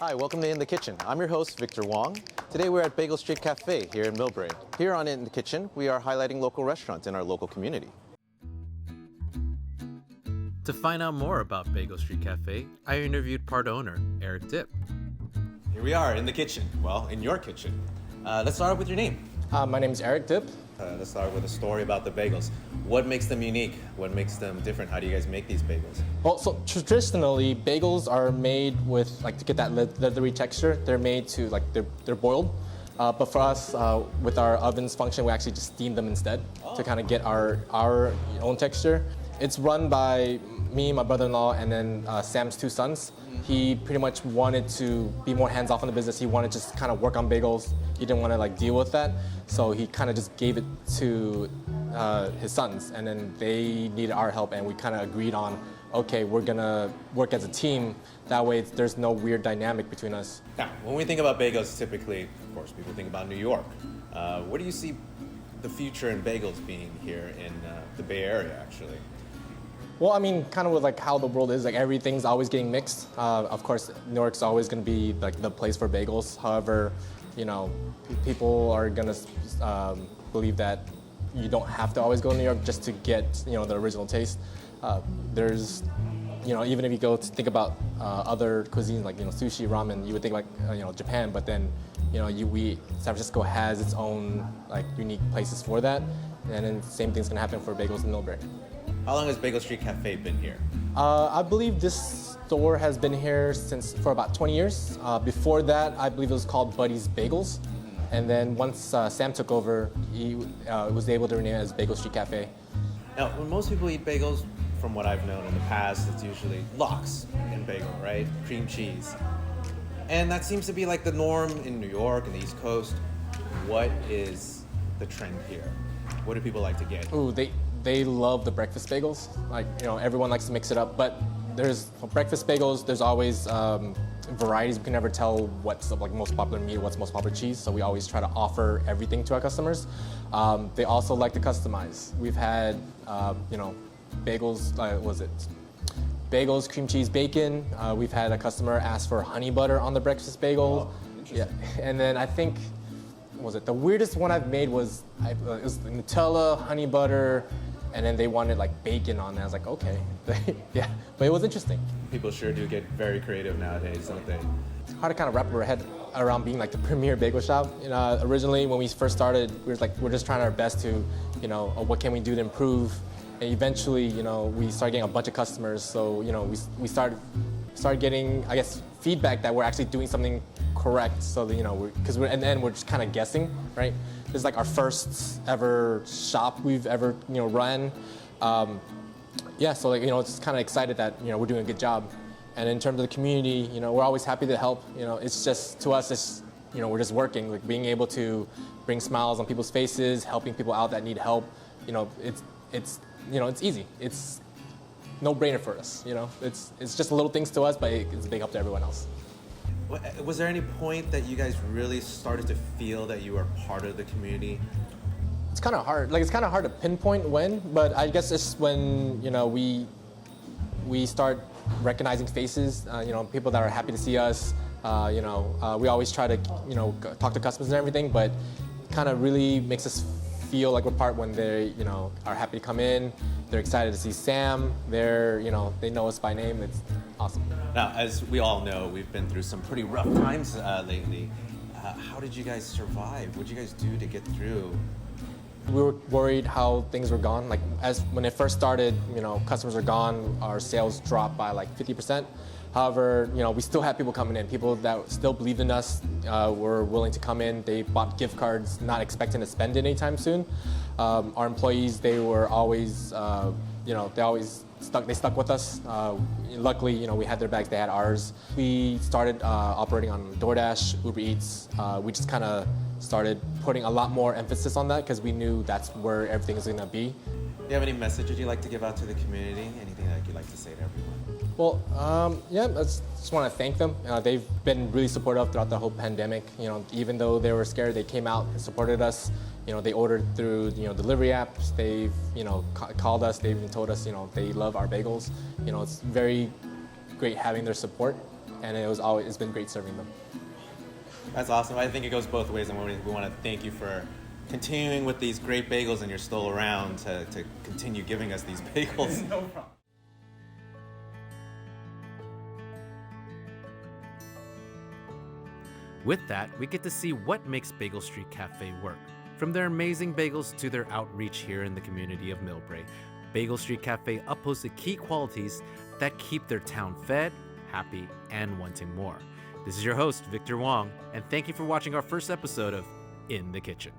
Hi, welcome to In the Kitchen. I'm your host, Victor Wong. Today we're at Bagel Street Cafe here in Millbrae. Here on In the Kitchen, we are highlighting local restaurants in our local community. To find out more about Bagel Street Cafe, I interviewed part owner, Eric Dipp. Here we are in the kitchen. Well, in your kitchen. Let's start with your name. My name is Eric Dipp. Let's start with a story about the bagels. What makes them unique? What makes them different? How do you guys make these bagels? Well, so traditionally, bagels are made with, to get that leathery texture, they're made to, they're boiled. But for us, with our oven's function, we actually just steam them instead to kind of get our own texture. It's run by me, my brother-in-law, and then Sam's two sons. He pretty much wanted to be more hands-off in the business. He wanted to just kind of work on bagels. He didn't want to deal with that. So he kind of just gave it to his sons, and then they needed our help, and we kind of agreed on, okay, we're gonna work as a team. That way there's no weird dynamic between us. Now, when we think about bagels, typically, of course, people think about New York. Where do you see the future in bagels being here in the Bay Area, actually? Well, I mean, kind of with how the world is, everything's always getting mixed. Of course, New York's always going to be the place for bagels. However, people are going to believe that you don't have to always go to New York just to get the original taste. There's, even if you go to think about other cuisines like sushi, ramen, you would think Japan, but then San Francisco has its own unique places for that, and then same thing's going to happen for bagels in Millbrae. How long has Bagel Street Cafe been here? I believe this store has been here for about 20 years. Before that, I believe it was called Buddy's Bagels. And then once Sam took over, he was able to rename it as Bagel Street Cafe. Now, when most people eat bagels, from what I've known in the past, it's usually lox in bagel, right? Cream cheese. And that seems to be the norm in New York and the East Coast. What is the trend here? What do people like to get? Ooh, they love the breakfast bagels. Everyone likes to mix it up, but for breakfast bagels, there's always varieties. We can never tell what's the most popular meat, what's most popular cheese, so we always try to offer everything to our customers. They also like to customize. We've had, bagels, bagels, cream cheese, bacon. We've had a customer ask for honey butter on the breakfast bagel. Oh, interesting. Yeah, and then I think, the weirdest one I've made was it was Nutella, honey butter, and then they wanted bacon on there. I was like, okay, yeah, but it was interesting. People sure do get very creative nowadays, don't they? It's hard to kind of wrap our head around being the premier bagel shop. Originally when we first started, we're just trying our best to, what can we do to improve, and eventually, we started getting a bunch of customers. So, we started getting, I guess, feedback that we're actually doing something correct. So that, because we're just kind of guessing, right? This is our first ever shop we've ever run. So it's kind of excited that we're doing a good job. And in terms of the community, we're always happy to help. It's just, to us, it's we're just working, being able to bring smiles on people's faces, helping people out that need help. It's easy. It's no-brainer for us. It's just little things to us, but it's a big help to everyone else. Was there any point that you guys really started to feel that you were part of the community? It's kind of hard. It's kind of hard to pinpoint when, but I guess it's when we start recognizing faces. People that are happy to see us. We always try to talk to customers and everything, but it kind of really makes us feel like we're part when they are happy to come in. They're excited to see Sam. They know us by name. It's awesome. Now, as we all know, we've been through some pretty rough times lately. How did you guys survive? What did you guys do to get through? We were worried how things were gone. When it first started, customers are gone. Our sales dropped by 50%. However, we still had people coming in. People that still believed in us were willing to come in. They bought gift cards, not expecting to spend it anytime soon. Our employees, they were always, they stuck with us. Luckily, we had their bags, they had ours. We started operating on DoorDash, Uber Eats. We just kind of started putting a lot more emphasis on that because we knew that's where everything is going to be. Do you have any messages you'd like to give out to the community? Anything that you'd like to say to everyone? Well, I just want to thank them. They've been really supportive throughout the whole pandemic. Even though they were scared, they came out and supported us. They ordered through delivery apps. They've called us. They've even told us they love our bagels. It's very great having their support. and it's been great serving them. That's awesome. I think it goes both ways, and we want to thank you for continuing with these great bagels, and you're still around to continue giving us these bagels. No problem. With that, we get to see what makes Bagel Street Cafe work. From their amazing bagels to their outreach here in the community of Millbrae, Bagel Street Cafe upholds the key qualities that keep their town fed, happy, and wanting more. This is your host, Victor Wong, and thank you for watching our first episode of In the Kitchen.